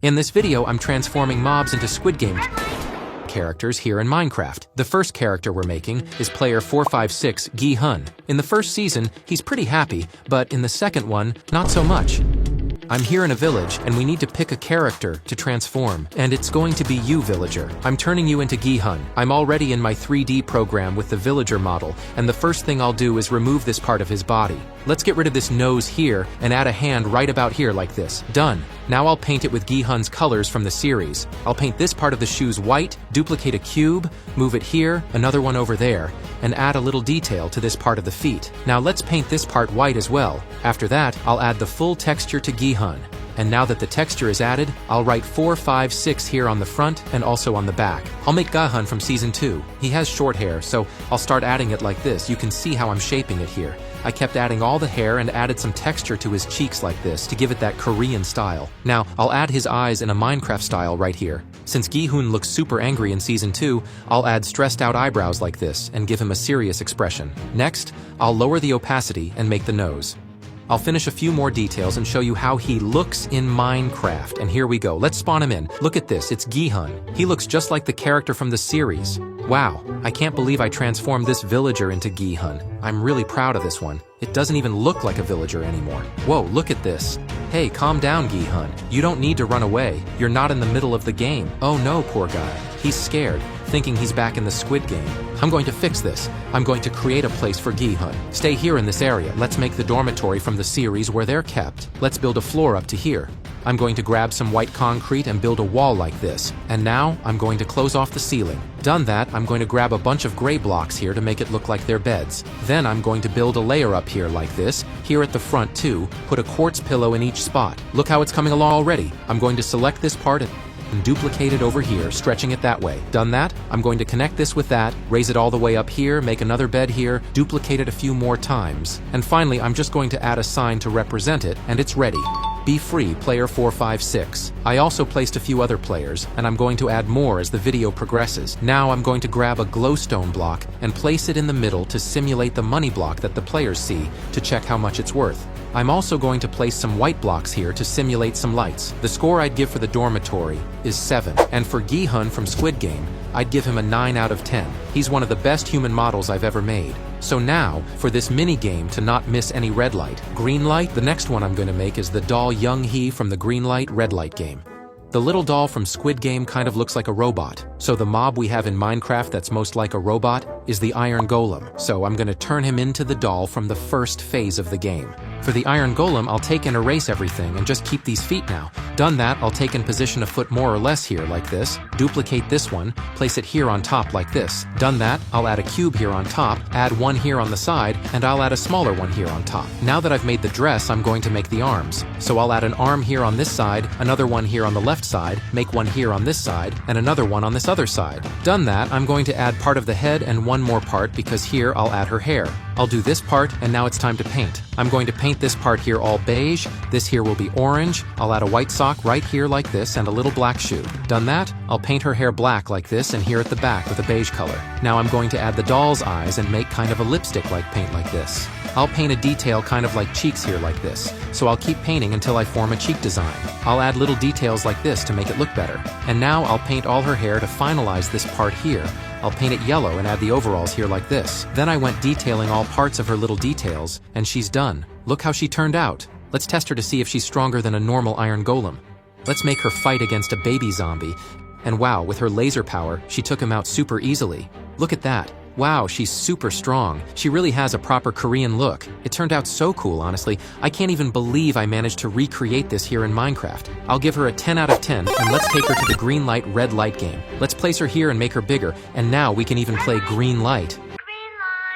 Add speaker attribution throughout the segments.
Speaker 1: In this video, I'm transforming mobs into Squid Game characters here in Minecraft. The first character we're making is player 456 Gi-hun. In the first season, he's pretty happy, but in the second one, not so much. I'm here in a village, and we need to pick a character to transform, and it's going to be you, villager. I'm turning you into Gi-hun. I'm already in my 3D program with the villager model, and the first thing I'll do is remove this part of his body. Let's get rid of this nose here, and add a hand right about here like this. Done. Now I'll paint it with Gi-hun's colors from the series. I'll paint this part of the shoes white, duplicate a cube, move it here, another one over there, and add a little detail to this part of the feet. Now let's paint this part white as well. After that, I'll add the full texture to Gi-hun. And now that the texture is added, I'll write 456 here on the front and also on the back. I'll make Gi-hun from season 2. He has short hair, so I'll start adding it like this. You can see how I'm shaping it here. I kept adding all the hair and added some texture to his cheeks like this to give it that Korean style. Now, I'll add his eyes in a Minecraft style right here. Since Gi-hun looks super angry in season 2, I'll add stressed out eyebrows like this and give him a serious expression. Next, I'll lower the opacity and make the nose. I'll finish a few more details and show you how he looks in Minecraft. And here we go. Let's spawn him in. Look at this. It's Gi-hun. He looks just like the character from the series. Wow, I can't believe I transformed this villager into Gi-hun. I'm really proud of this one. It doesn't even look like a villager anymore. Whoa, look at this. Hey, calm down, Gi-hun. You don't need to run away. You're not in the middle of the game. Oh no, poor guy. He's scared, thinking he's back in the Squid Game. I'm going to fix this. I'm going to create a place for Gi-hun. Stay here in this area. Let's make the dormitory from the series where they're kept. Let's build a floor up to here. I'm going to grab some white concrete and build a wall like this. And now, I'm going to close off the ceiling. Done that, I'm going to grab a bunch of gray blocks here to make it look like they're beds. Then I'm going to build a layer up here like this, here at the front too, put a quartz pillow in each spot. Look how it's coming along already. I'm going to select this part and duplicate it over here, stretching it that way. Done that, I'm going to connect this with that, raise it all the way up here, make another bed here, duplicate it a few more times. And finally, I'm just going to add a sign to represent it, and it's ready. Be free, player 456. I also placed a few other players, and I'm going to add more as the video progresses. Now I'm going to grab a glowstone block and place it in the middle to simulate the money block that the players see to check how much it's worth. I'm also going to place some white blocks here to simulate some lights. The score I'd give for the dormitory is 7. And for Gi-hun from Squid Game, I'd give him a 9 out of 10. He's one of the best human models I've ever made. So now, for this mini game to not miss any red light, green light, the next one I'm going to make is the doll Young-hee from the green light, red light game. The little doll from Squid Game kind of looks like a robot. So the mob we have in Minecraft that's most like a robot is the Iron Golem. So I'm going to turn him into the doll from the first phase of the game. For the Iron Golem, I'll take and erase everything and just keep these feet now. Done that, I'll take and position a foot more or less here like this, duplicate this one, place it here on top like this. Done that, I'll add a cube here on top, add one here on the side, and I'll add a smaller one here on top. Now that I've made the dress, I'm going to make the arms. So I'll add an arm here on this side, another one here on the left side, make one here on this side, and another one on this other side. Done that, I'm going to add part of the head and one more part because here I'll add her hair. I'll do this part, and now it's time to paint. I'm going to paint this part here all beige, this here will be orange, I'll add a white sock right here like this and a little black shoe. Done that, I'll paint her hair black like this and here at the back with a beige color. Now I'm going to add the doll's eyes and make kind of a lipstick-like paint like this. I'll paint a detail kind of like cheeks here like this, so I'll keep painting until I form a cheek design. I'll add little details like this to make it look better. And now I'll paint all her hair to finalize this part here. I'll paint it yellow and add the overalls here like this. Then I went detailing all parts of her little details, and she's done. Look how she turned out. Let's test her to see if she's stronger than a normal Iron Golem. Let's make her fight against a baby zombie. And wow, with her laser power, she took him out super easily. Look at that. Wow, she's super strong. She really has a proper Korean look. It turned out so cool, honestly. I can't even believe I managed to recreate this here in Minecraft. I'll give her a 10 out of 10, and let's take her to the green light, red light game. Let's place her here and make her bigger, and now we can even play green light.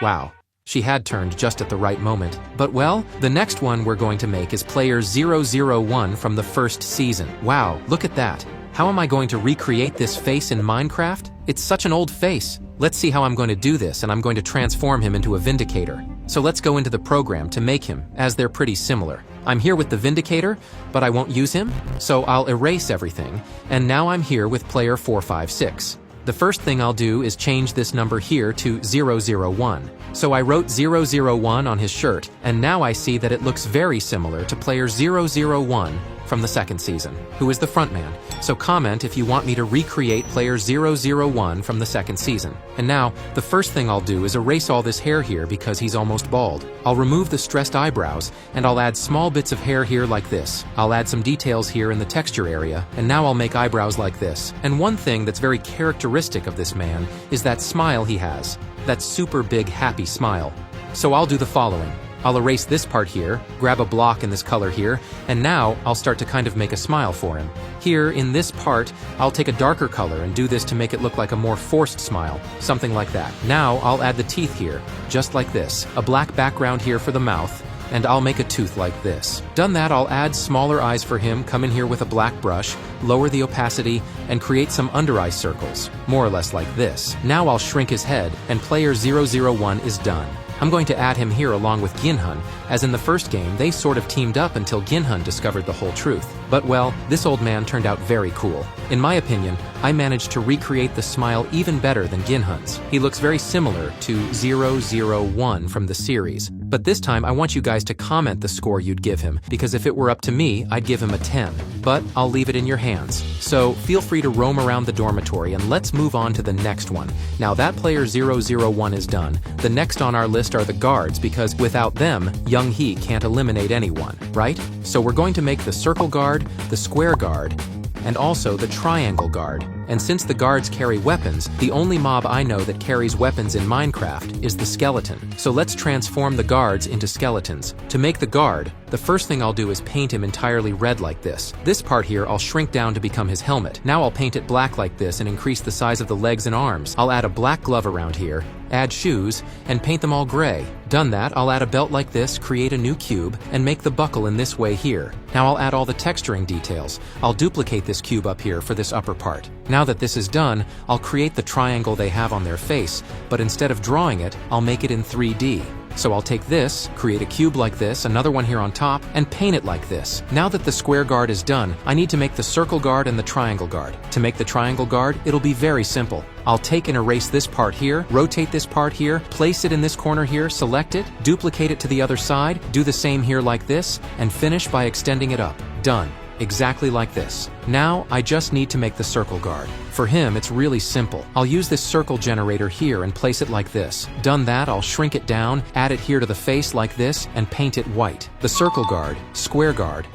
Speaker 1: Wow. She had turned just at the right moment. But well, the next one we're going to make is player 001 from the first season. Wow, look at that. How am I going to recreate this face in Minecraft? It's such an old face. Let's see how I'm going to do this, and I'm going to transform him into a Vindicator. So let's go into the program to make him, as they're pretty similar. I'm here with the Vindicator, but I won't use him, so I'll erase everything, and now I'm here with player 456. The first thing I'll do is change this number here to 001. So I wrote 001 on his shirt, and now I see that it looks very similar to player 001 from the second season, who is the frontman. So comment if you want me to recreate player 001 from the second season. And now, the first thing I'll do is erase all this hair here because he's almost bald. I'll remove the stressed eyebrows, and I'll add small bits of hair here like this. I'll add some details here in the texture area, and now I'll make eyebrows like this. And one thing that's very characteristic of this man is that smile he has. That super big happy smile. So I'll do the following. I'll erase this part here, grab a block in this color here, and now I'll start to kind of make a smile for him. Here, in this part, I'll take a darker color and do this to make it look like a more forced smile, something like that. Now I'll add the teeth here, just like this, a black background here for the mouth, and I'll make a tooth like this. Done that, I'll add smaller eyes for him, come in here with a black brush, lower the opacity, and create some under-eye circles, more or less like this. Now I'll shrink his head, and player 001 is done. I'm going to add him here along with Ginhun, as in the first game they sort of teamed up until Ginhun discovered the whole truth. But well, this old man turned out very cool. In my opinion, I managed to recreate the smile even better than Ginhun's. He looks very similar to 001 from the series. But this time I want you guys to comment the score you'd give him, because if it were up to me, I'd give him a 10. But I'll leave it in your hands. So feel free to roam around the dormitory and let's move on to the next one. Now that player 001 is done. The next on our list are the guards, because without them, Young Hee can't eliminate anyone, right? So we're going to make the circle guard, the square guard, and also the triangle guard. And since the guards carry weapons, the only mob I know that carries weapons in Minecraft is the skeleton. So let's transform the guards into skeletons. To make the guard, the first thing I'll do is paint him entirely red like this. This part here I'll shrink down to become his helmet. Now I'll paint it black like this and increase the size of the legs and arms. I'll add a black glove around here, add shoes, and paint them all gray. Done that, I'll add a belt like this, create a new cube, and make the buckle in this way here. Now I'll add all the texturing details. I'll duplicate this cube up here for this upper part. Now that this is done, I'll create the triangle they have on their face, but instead of drawing it, I'll make it in 3D. So I'll take this, create a cube like this, another one here on top, and paint it like this. Now that the square guard is done, I need to make the circle guard and the triangle guard. To make the triangle guard, it'll be very simple. I'll take and erase this part here, rotate this part here, place it in this corner here, select it, duplicate it to the other side, do the same here like this, and finish by extending it up. Done. Exactly like this. Now, I just need to make the circle guard. For him, it's really simple. I'll use this circle generator here and place it like this. Done that, I'll shrink it down, add it here to the face like this, and paint it white. The circle guard, square guard,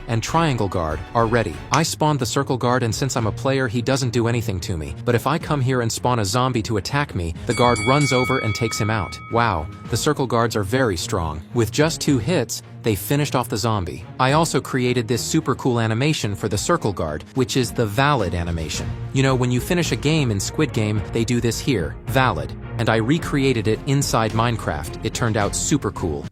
Speaker 1: and triangle guard are ready. I spawned the circle guard, and since I'm a player, he doesn't do anything to me. But if I come here and spawn a zombie to attack me, the guard runs over and takes him out. Wow, the circle guards are very strong. With just 2 hits, they finished off the zombie. I also created this super cool animation for the circle guard, which is the valid animation. You know, when you finish a game in Squid Game, they do this here, valid. And I recreated it inside Minecraft. It turned out super cool.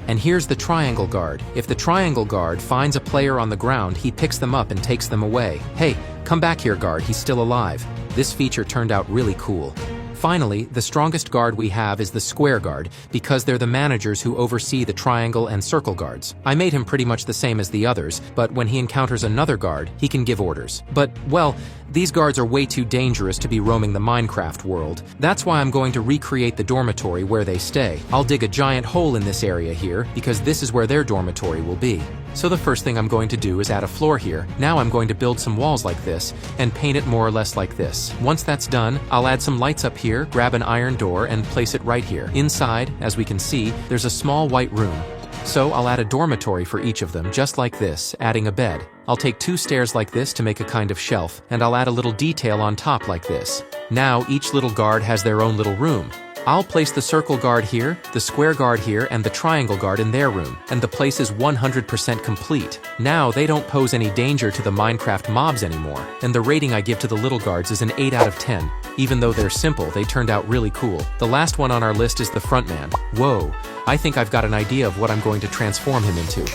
Speaker 1: And here's the triangle guard. If the triangle guard finds a player on the ground, he picks them up and takes them away. Hey, come back here, guard, he's still alive. This feature turned out really cool. Finally, the strongest guard we have is the square guard, because they're the managers who oversee the triangle and circle guards. I made him pretty much the same as the others, but when he encounters another guard, he can give orders. But, well, these guards are way too dangerous to be roaming the Minecraft world. That's why I'm going to recreate the dormitory where they stay. I'll dig a giant hole in this area here, because this is where their dormitory will be. So the first thing I'm going to do is add a floor here. Now I'm going to build some walls like this, and paint it more or less like this. Once that's done, I'll add some lights up here, grab an iron door, and place it right here. Inside, as we can see, there's a small white room. So I'll add a dormitory for each of them, just like this, adding a bed. I'll take 2 stairs like this to make a kind of shelf, and I'll add a little detail on top like this. Now each little guard has their own little room. I'll place the circle guard here, the square guard here, and the triangle guard in their room, and the place is 100% complete. Now they don't pose any danger to the Minecraft mobs anymore, and the rating I give to the little guards is an 8 out of 10. Even though they're simple, they turned out really cool. The last one on our list is the frontman. Whoa, I think I've got an idea of what I'm going to transform him into.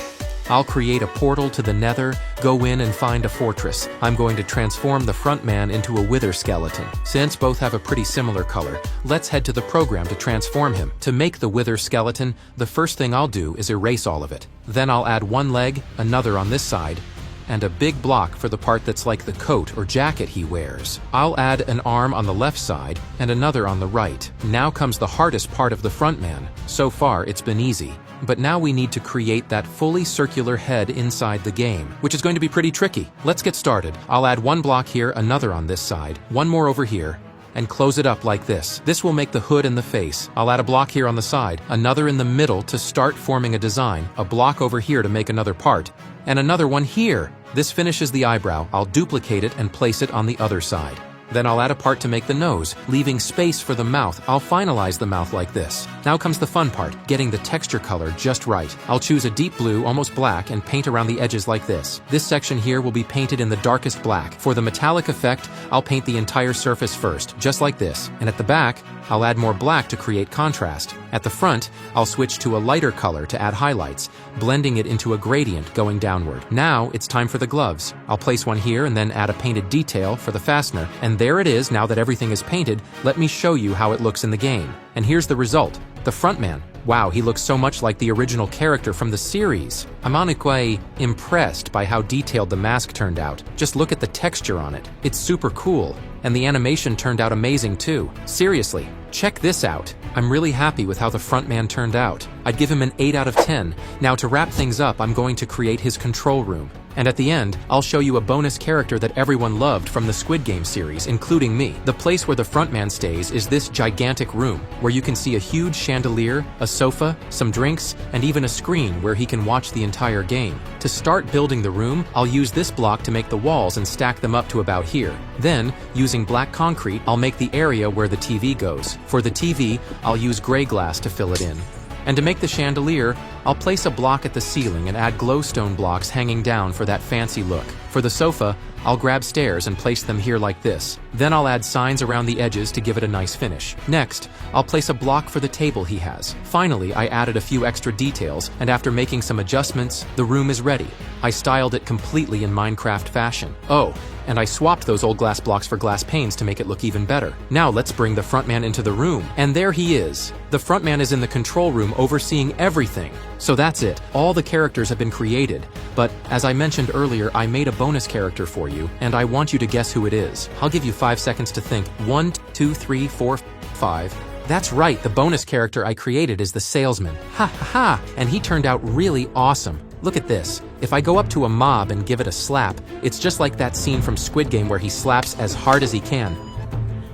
Speaker 1: I'll create a portal to the nether, go in and find a fortress. I'm going to transform the front man into a wither skeleton. Since both have a pretty similar color, let's head to the program to transform him. To make the wither skeleton, the first thing I'll do is erase all of it. Then I'll add one leg, another on this side, and a big block for the part that's like the coat or jacket he wears. I'll add an arm on the left side and another on the right. Now comes the hardest part of the front man. So far, it's been easy. But now we need to create that fully circular head inside the game, which is going to be pretty tricky. Let's get started. I'll add one block here, another on this side, one more over here, and close it up like this. This will make the hood and the face. I'll add a block here on the side, another in the middle to start forming a design, a block over here to make another part, and another one here. This finishes the eyebrow. I'll duplicate it and place it on the other side. Then I'll add a part to make the nose, leaving space for the mouth. I'll finalize the mouth like this. Now comes the fun part, getting the texture color just right. I'll choose a deep blue, almost black, and paint around the edges like this. This section here will be painted in the darkest black. For the metallic effect, I'll paint the entire surface first, just like this. And at the back, I'll add more black to create contrast. At the front, I'll switch to a lighter color to add highlights, blending it into a gradient going downward. Now it's time for the gloves. I'll place one here and then add a painted detail for the fastener. And there it is. Now that everything is painted, let me show you how it looks in the game. And here's the result. The frontman. Wow, he looks so much like the original character from the series. I'm honestly impressed by how detailed the mask turned out. Just look at the texture on it. It's super cool. And the animation turned out amazing too. Seriously, check this out. I'm really happy with how the frontman turned out. I'd give him an 8 out of 10. Now to wrap things up, I'm going to create his control room. And at the end, I'll show you a bonus character that everyone loved from the Squid Game series, including me. The place where the frontman stays is this gigantic room, where you can see a huge chandelier, a sofa, some drinks, and even a screen where he can watch the entire game. To start building the room, I'll use this block to make the walls and stack them up to about here. Then, using black concrete, I'll make the area where the TV goes. For the TV, I'll use gray glass to fill it in. And to make the chandelier, I'll place a block at the ceiling and add glowstone blocks hanging down for that fancy look. For the sofa, I'll grab stairs and place them here like this. Then I'll add signs around the edges to give it a nice finish. Next, I'll place a block for the table he has. Finally, I added a few extra details, and after making some adjustments, the room is ready. I styled it completely in Minecraft fashion. Oh, and I swapped those old glass blocks for glass panes to make it look even better. Now let's bring the frontman into the room. And there he is. The frontman is in the control room overseeing everything. So that's it. All the characters have been created. But as I mentioned earlier, I made a bonus character for you, and I want you to guess who it is. I'll give you 5 seconds to think. 1, 2, 3, 4, 5. That's right, the bonus character I created is the salesman. Ha ha ha! And he turned out really awesome. Look at this. If I go up to a mob and give it a slap, it's just like that scene from Squid Game where he slaps as hard as he can.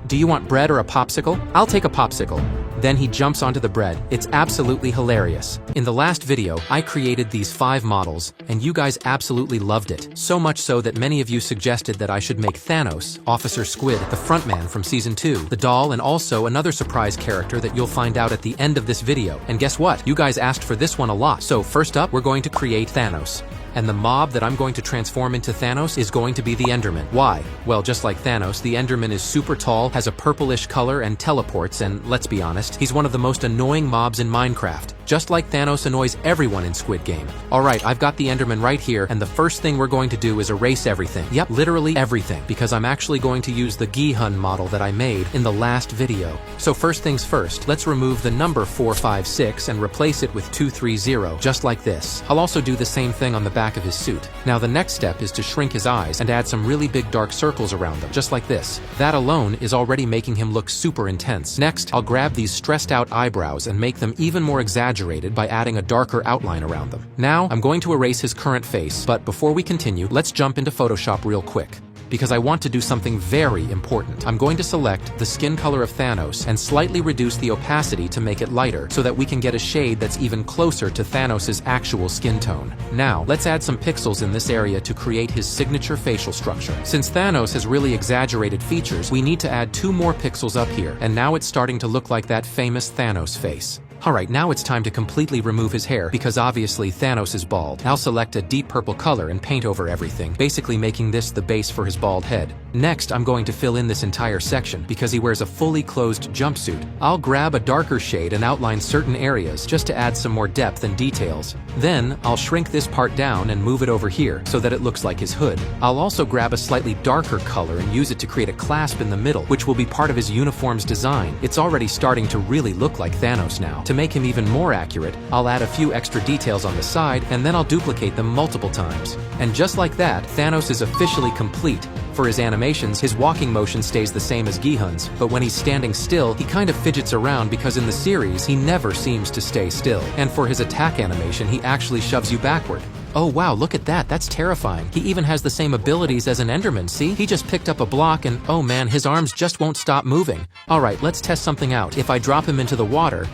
Speaker 1: Do you want bread or a popsicle? I'll take a popsicle. Then he jumps onto the bread. It's absolutely hilarious. In the last video, I created these 5 models, and you guys absolutely loved it. So much so that many of you suggested that I should make Thanos, Officer Squid, the frontman from Season 2, the doll, and also another surprise character that you'll find out at the end of this video. And guess what? You guys asked for this one a lot. So first up, we're going to create Thanos. And the mob that I'm going to transform into Thanos is going to be the Enderman. Why? Well, just like Thanos, the Enderman is super tall, has a purplish color, and teleports, and let's be honest, he's one of the most annoying mobs in Minecraft. Just like Thanos annoys everyone in Squid Game. Alright, I've got the Enderman right here, and the first thing we're going to do is erase everything. Yep, literally everything, because I'm actually going to use the Gi-Hun model that I made in the last video. So first things first, let's remove the number 456 and replace it with 230, just like this. I'll also do the same thing on the back of his suit. Now the next step is to shrink his eyes and add some really big dark circles around them, just like this. That alone is already making him look super intense. Next, I'll grab these stressed out eyebrows and make them even more exaggerated by adding a darker outline around them. Now, I'm going to erase his current face, but before we continue, let's jump into Photoshop real quick, because I want to do something very important. I'm going to select the skin color of Thanos and slightly reduce the opacity to make it lighter so that we can get a shade that's even closer to Thanos' actual skin tone. Now, let's add some pixels in this area to create his signature facial structure. Since Thanos has really exaggerated features, we need to add 2 more pixels up here, and now it's starting to look like that famous Thanos face. Alright, now it's time to completely remove his hair, because obviously Thanos is bald. I'll select a deep purple color and paint over everything, basically making this the base for his bald head. Next, I'm going to fill in this entire section, because he wears a fully closed jumpsuit. I'll grab a darker shade and outline certain areas, just to add some more depth and details. Then, I'll shrink this part down and move it over here, so that it looks like his hood. I'll also grab a slightly darker color and use it to create a clasp in the middle, which will be part of his uniform's design. It's already starting to really look like Thanos now. To make him even more accurate, I'll add a few extra details on the side, and then I'll duplicate them multiple times. And just like that, Thanos is officially complete. For his animations, his walking motion stays the same as Gi-hun's, but when he's standing still, he kind of fidgets around because in the series, he never seems to stay still. And for his attack animation, he actually shoves you backward. Oh wow, look at that, that's terrifying. He even has the same abilities as an Enderman, see? He just picked up a block and oh man, his arms just won't stop moving. Alright, let's test something out. If I drop him into the water,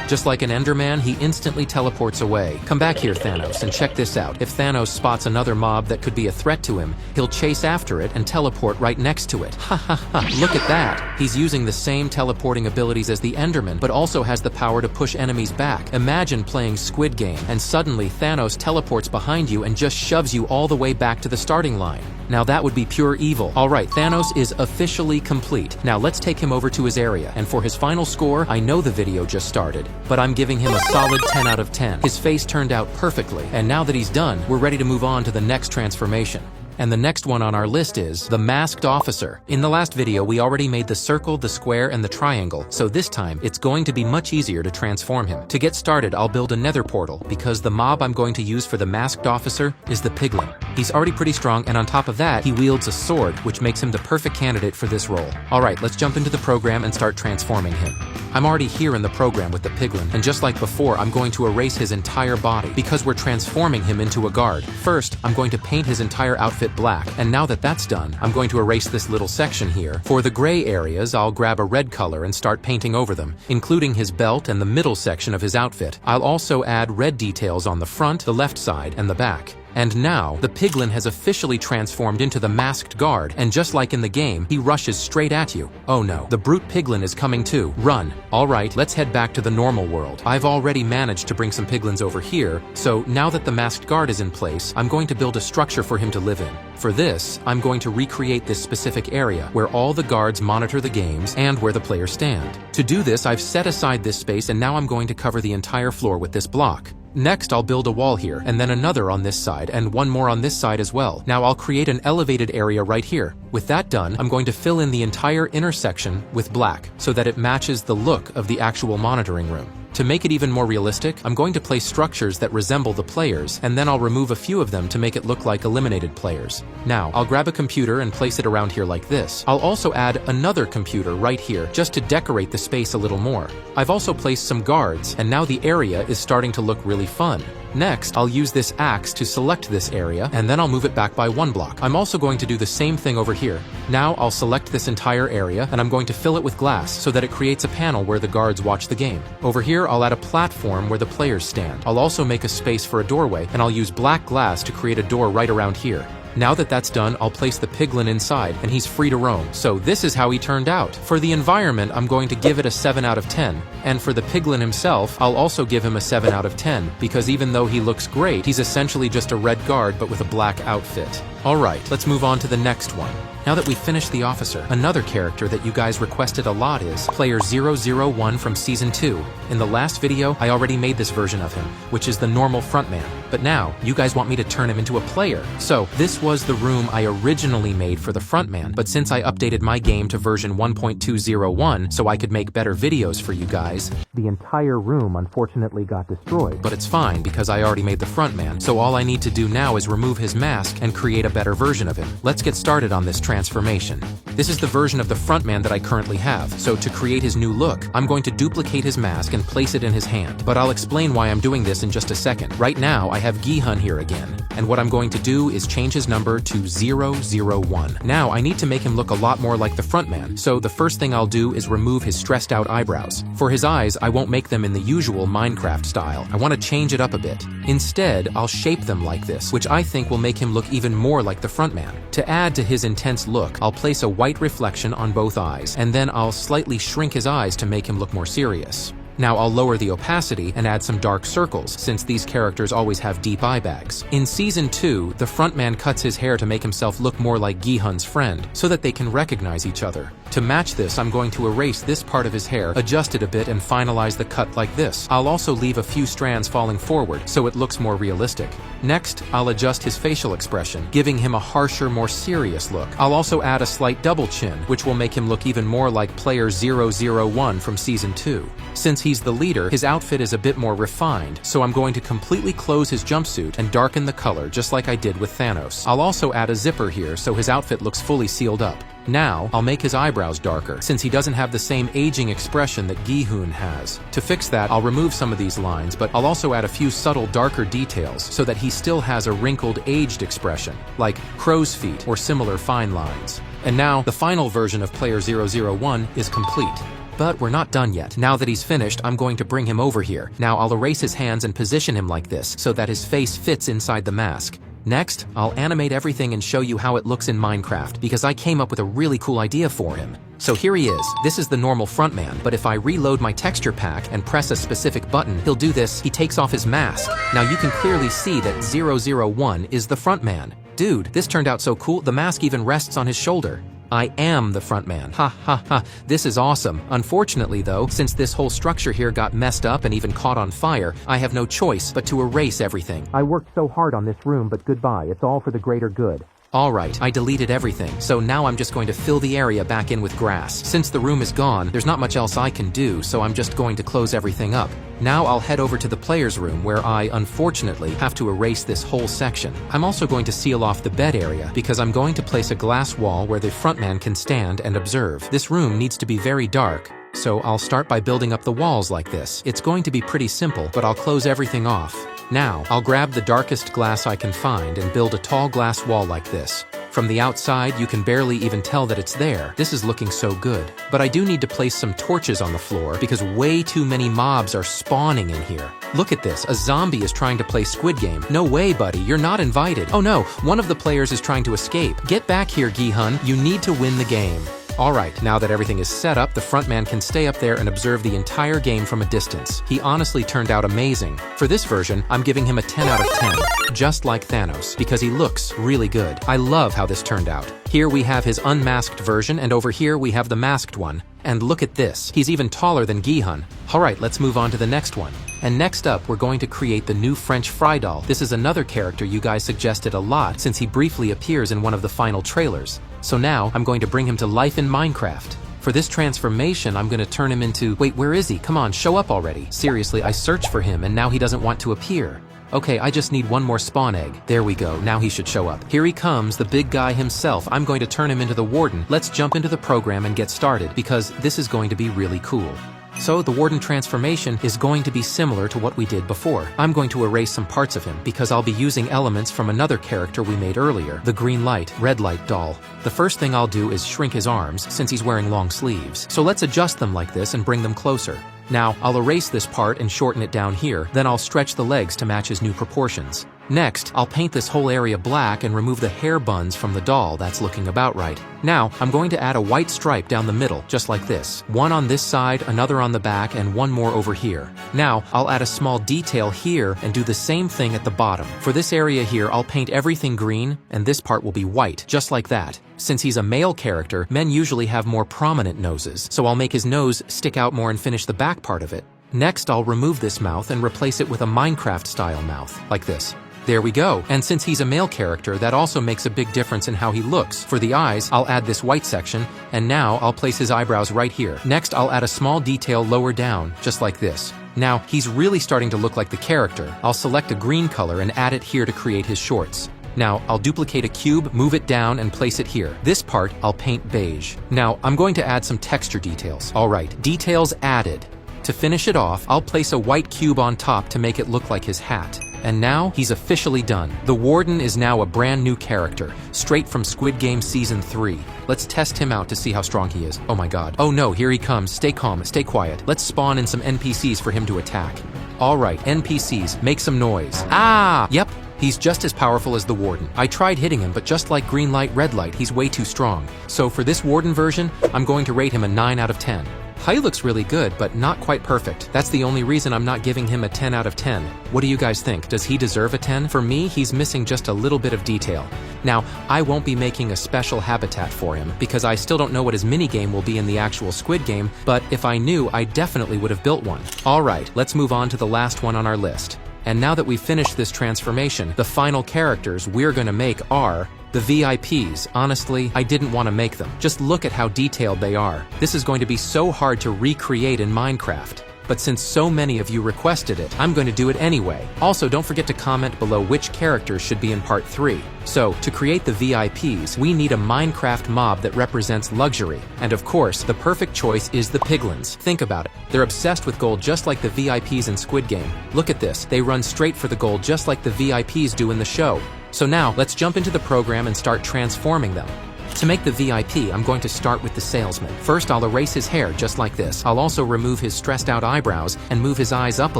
Speaker 1: just like an Enderman, he instantly teleports away. Come back here, Thanos, and check this out. If Thanos spots another mob that could be a threat to him, he'll chase after it and teleport right next to it. Ha ha ha, look at that! He's using the same teleporting abilities as the Enderman, but also has the power to push enemies back. Imagine playing Squid Game, and suddenly Thanos teleports behind you and just shoves you all the way back to the starting line. Now that would be pure evil. Alright, Thanos is officially complete. Now let's take him over to his area, and for his final score, I know the video just started, but I'm giving him a solid 10 out of 10. His face turned out perfectly, and now that he's done, we're ready to move on to the next transformation. And the next one on our list is the Masked Officer. In the last video, we already made the circle, the square, and the triangle, so this time, it's going to be much easier to transform him. To get started, I'll build a nether portal, because the mob I'm going to use for the Masked Officer is the Piglin. He's already pretty strong, and on top of that, he wields a sword, which makes him the perfect candidate for this role. Alright, let's jump into the program and start transforming him. I'm already here in the program with the Piglin, and just like before, I'm going to erase his entire body, because we're transforming him into a guard. First, I'm going to paint his entire outfit black, and now that that's done, I'm going to erase this little section here. For the gray areas, I'll grab a red color and start painting over them, including his belt and the middle section of his outfit. I'll also add red details on the front, the left side, and the back. And now, the Piglin has officially transformed into the Masked Guard, and just like in the game, he rushes straight at you. Oh no, the brute Piglin is coming too. Run. Alright, let's head back to the normal world. I've already managed to bring some Piglins over here, so now that the Masked Guard is in place, I'm going to build a structure for him to live in. For this, I'm going to recreate this specific area, where all the guards monitor the games and where the players stand. To do this, I've set aside this space, and now I'm going to cover the entire floor with this block. Next, I'll build a wall here, and then another on this side, and one more on this side as well. Now I'll create an elevated area right here. With that done, I'm going to fill in the entire intersection with black, so that it matches the look of the actual monitoring room. To make it even more realistic, I'm going to place structures that resemble the players, and then I'll remove a few of them to make it look like eliminated players. Now, I'll grab a computer and place it around here like this. I'll also add another computer right here, just to decorate the space a little more. I've also placed some guards, and now the area is starting to look really fun. Next, I'll use this axe to select this area, and then I'll move it back by one block. I'm also going to do the same thing over here. Now, I'll select this entire area, and I'm going to fill it with glass so that it creates a panel where the guards watch the game. Over here, I'll add a platform where the players stand. I'll also make a space for a doorway, and I'll use black glass to create a door right around here. Now that that's done, I'll place the Piglin inside, and he's free to roam. So this is how he turned out. For the environment, I'm going to give it a 7 out of 10. And for the Piglin himself, I'll also give him a 7 out of 10, because even though he looks great, he's essentially just a red guard but with a black outfit. Alright, let's move on to the next one. Now that we've finished the officer, another character that you guys requested a lot is Player 001 from Season 2. In the last video, I already made this version of him, which is the normal frontman. But now, you guys want me to turn him into a player. So, this was the room I originally made for the frontman, but since I updated my game to version 1.201 so I could make better videos for you guys, the entire room unfortunately got destroyed. But it's fine, because I already made the frontman, so all I need to do now is remove his mask and create a better version of him. Let's get started on this transformation. This is the version of the frontman that I currently have, so to create his new look, I'm going to duplicate his mask and place it in his hand. But I'll explain why I'm doing this in just a second. Right now, I have Gi-hun here again, and what I'm going to do is change his number to 001. Now, I need to make him look a lot more like the frontman, so the first thing I'll do is remove his stressed out eyebrows. For his eyes, I won't make them in the usual Minecraft style. I want to change it up a bit. Instead, I'll shape them like this, which I think will make him look even more like the frontman. To add to his intense look, I'll place a white reflection on both eyes, and then I'll slightly shrink his eyes to make him look more serious. Now I'll lower the opacity and add some dark circles, since these characters always have deep eye bags. In Season 2, the frontman cuts his hair to make himself look more like Gi-hun's friend, so that they can recognize each other. To match this, I'm going to erase this part of his hair, adjust it a bit, and finalize the cut like this. I'll also leave a few strands falling forward so it looks more realistic. Next, I'll adjust his facial expression, giving him a harsher, more serious look. I'll also add a slight double chin, which will make him look even more like Player 001 from Season 2. Since he's the leader, his outfit is a bit more refined, so I'm going to completely close his jumpsuit and darken the color just like I did with Thanos. I'll also add a zipper here so his outfit looks fully sealed up. Now, I'll make his eyebrows darker, since he doesn't have the same aging expression that Gi-hun has. To fix that, I'll remove some of these lines, but I'll also add a few subtle darker details so that he still has a wrinkled, aged expression, like crow's feet or similar fine lines. And now, the final version of Player 001 is complete. But we're not done yet. Now that he's finished, I'm going to bring him over here. Now I'll erase his hands and position him like this so that his face fits inside the mask. Next, I'll animate everything and show you how it looks in Minecraft, because I came up with a really cool idea for him. So here he is. This is the normal frontman, but if I reload my texture pack and press a specific button, he'll do this. He takes off his mask. Now you can clearly see that 001 is the frontman. Dude, this turned out so cool, the mask even rests on his shoulder. I am the frontman. Ha ha ha, this is awesome. Unfortunately though, since this whole structure here got messed up and even caught on fire, I have no choice but to erase everything. I worked so hard on this room, but goodbye, it's all for the greater good. Alright, I deleted everything, so now I'm just going to fill the area back in with grass. Since the room is gone, there's not much else I can do, so I'm just going to close everything up. Now I'll head over to the player's room where I, unfortunately, have to erase this whole section. I'm also going to seal off the bed area because I'm going to place a glass wall where the frontman can stand and observe. This room needs to be very dark, so I'll start by building up the walls like this. It's going to be pretty simple, but I'll close everything off. Now, I'll grab the darkest glass I can find and build a tall glass wall like this. From the outside, you can barely even tell that it's there. This is looking so good. But I do need to place some torches on the floor because way too many mobs are spawning in here. Look at this, a zombie is trying to play Squid Game. No way, buddy, you're not invited. Oh no, one of the players is trying to escape. Get back here, Gi-hun, you need to win the game. Alright, now that everything is set up, the frontman can stay up there and observe the entire game from a distance. He honestly turned out amazing. For this version, I'm giving him a 10 out of 10, just like Thanos, because he looks really good. I love how this turned out. Here we have his unmasked version, and over here we have the masked one. And look at this, he's even taller than Gi-hun. Alright, let's move on to the next one. And next up, we're going to create the new French fry doll. This is another character you guys suggested a lot since he briefly appears in one of the final trailers. So now, I'm going to bring him to life in Minecraft. For this transformation, I'm going to turn him into... Wait, where is he? Come on, show up already. Seriously, I searched for him and now he doesn't want to appear. Okay, I just need one more spawn egg. There we go, now he should show up. Here he comes, the big guy himself. I'm going to turn him into the warden. Let's jump into the program and get started, because this is going to be really cool. So the warden transformation is going to be similar to what we did before. I'm going to erase some parts of him because I'll be using elements from another character we made earlier, the green light, red light doll. The first thing I'll do is shrink his arms since he's wearing long sleeves. So let's adjust them like this and bring them closer. Now, I'll erase this part and shorten it down here, then I'll stretch the legs to match his new proportions. Next, I'll paint this whole area black and remove the hair buns from the doll. That's looking about right. Now, I'm going to add a white stripe down the middle, just like this. One on this side, another on the back, and one more over here. Now, I'll add a small detail here and do the same thing at the bottom. For this area here, I'll paint everything green, and this part will be white, just like that. Since he's a male character, men usually have more prominent noses, so I'll make his nose stick out more and finish the back part of it. Next, I'll remove this mouth and replace it with a Minecraft-style mouth, like this. There we go. And since he's a male character, that also makes a big difference in how he looks. For the eyes, I'll add this white section, and now I'll place his eyebrows right here. Next, I'll add a small detail lower down, just like this. Now, he's really starting to look like the character. I'll select a green color and add it here to create his shorts. Now, I'll duplicate a cube, move it down, and place it here. This part, I'll paint beige. Now, I'm going to add some texture details. Alright, details added. To finish it off, I'll place a white cube on top to make it look like his hat. And now, he's officially done. The Warden is now a brand new character, straight from Squid Game Season 3. Let's test him out to see how strong he is. Oh my god. Oh no, here he comes. Stay calm, stay quiet. Let's spawn in some NPCs for him to attack. Alright, NPCs, make some noise. Ah! Yep. He's just as powerful as the Warden. I tried hitting him, but just like green light, red light, he's way too strong. So for this Warden version, I'm going to rate him a 9 out of 10. He looks really good, but not quite perfect. That's the only reason I'm not giving him a 10 out of 10. What do you guys think? Does he deserve a 10? For me, he's missing just a little bit of detail. Now, I won't be making a special habitat for him, because I still don't know what his minigame will be in the actual Squid Game, but if I knew, I definitely would have built one. Alright, let's move on to the last one on our list. And now that we've finished this transformation, the final characters we're gonna make are the VIPs. Honestly, I didn't want to make them. Just look at how detailed they are. This is going to be so hard to recreate in Minecraft. But since so many of you requested it, I'm going to do it anyway. Also, don't forget to comment below which characters should be in part 3. So, to create the VIPs, we need a Minecraft mob that represents luxury. And of course, the perfect choice is the piglins. Think about it. They're obsessed with gold just like the VIPs in Squid Game. Look at this. They run straight for the gold just like the VIPs do in the show. So now, let's jump into the program and start transforming them. To make the VIP, I'm going to start with the salesman. First, I'll erase his hair just like this. I'll also remove his stressed out eyebrows and move his eyes up a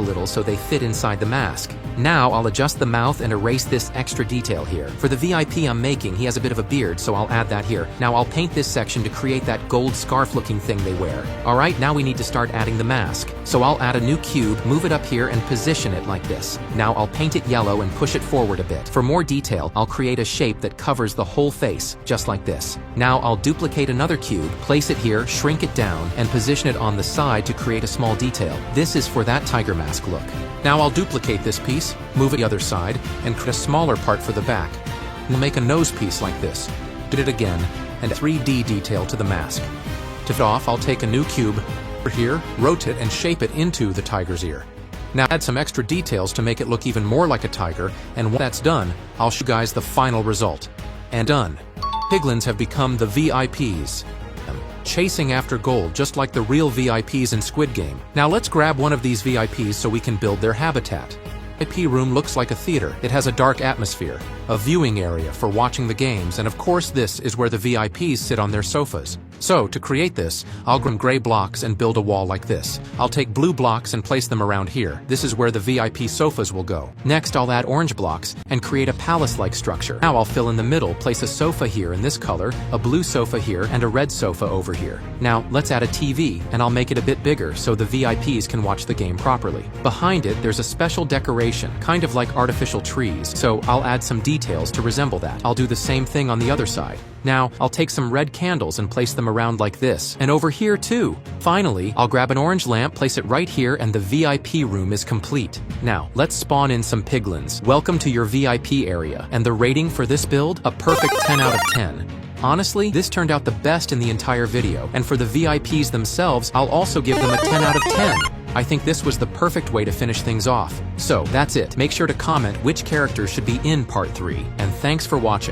Speaker 1: little so they fit inside the mask. Now, I'll adjust the mouth and erase this extra detail here. For the VIP I'm making, he has a bit of a beard, so I'll add that here. Now, I'll paint this section to create that gold scarf-looking thing they wear. Alright, now we need to start adding the mask. So I'll add a new cube, move it up here, and position it like this. Now, I'll paint it yellow and push it forward a bit. For more detail, I'll create a shape that covers the whole face, just like this. Now I'll duplicate another cube, place it here, shrink it down, and position it on the side to create a small detail. This is for that tiger mask look. Now I'll duplicate this piece, move it the other side, and create a smaller part for the back. We'll make a nose piece like this. Do it again, and a 3D detail to the mask. To fit off, I'll take a new cube here, rotate and shape it into the tiger's ear. Now add some extra details to make it look even more like a tiger, and once that's done, I'll show you guys the final result. And done. Piglins have become the VIPs, chasing after gold just like the real VIPs in Squid Game. Now let's grab one of these VIPs so we can build their habitat. The VIP room looks like a theater. It has a dark atmosphere, a viewing area for watching the games, and of course this is where the VIPs sit on their sofas. So, to create this, I'll grab gray blocks and build a wall like this. I'll take blue blocks and place them around here. This is where the VIP sofas will go. Next, I'll add orange blocks and create a palace-like structure. Now I'll fill in the middle, place a sofa here in this color, a blue sofa here, and a red sofa over here. Now, let's add a TV, and I'll make it a bit bigger so the VIPs can watch the game properly. Behind it, there's a special decoration, kind of like artificial trees, so I'll add some details to resemble that. I'll do the same thing on the other side. Now, I'll take some red candles and place them around like this, and over here too. Finally, I'll grab an orange lamp, place it right here, and the VIP room is complete. Now, let's spawn in some piglins. Welcome to your VIP area, and the rating for this build? A perfect 10 out of 10. Honestly, this turned out the best in the entire video, and for the VIPs themselves, I'll also give them a 10 out of 10. I think this was the perfect way to finish things off. So, that's it. Make sure to comment which characters should be in part 3, and thanks for watching.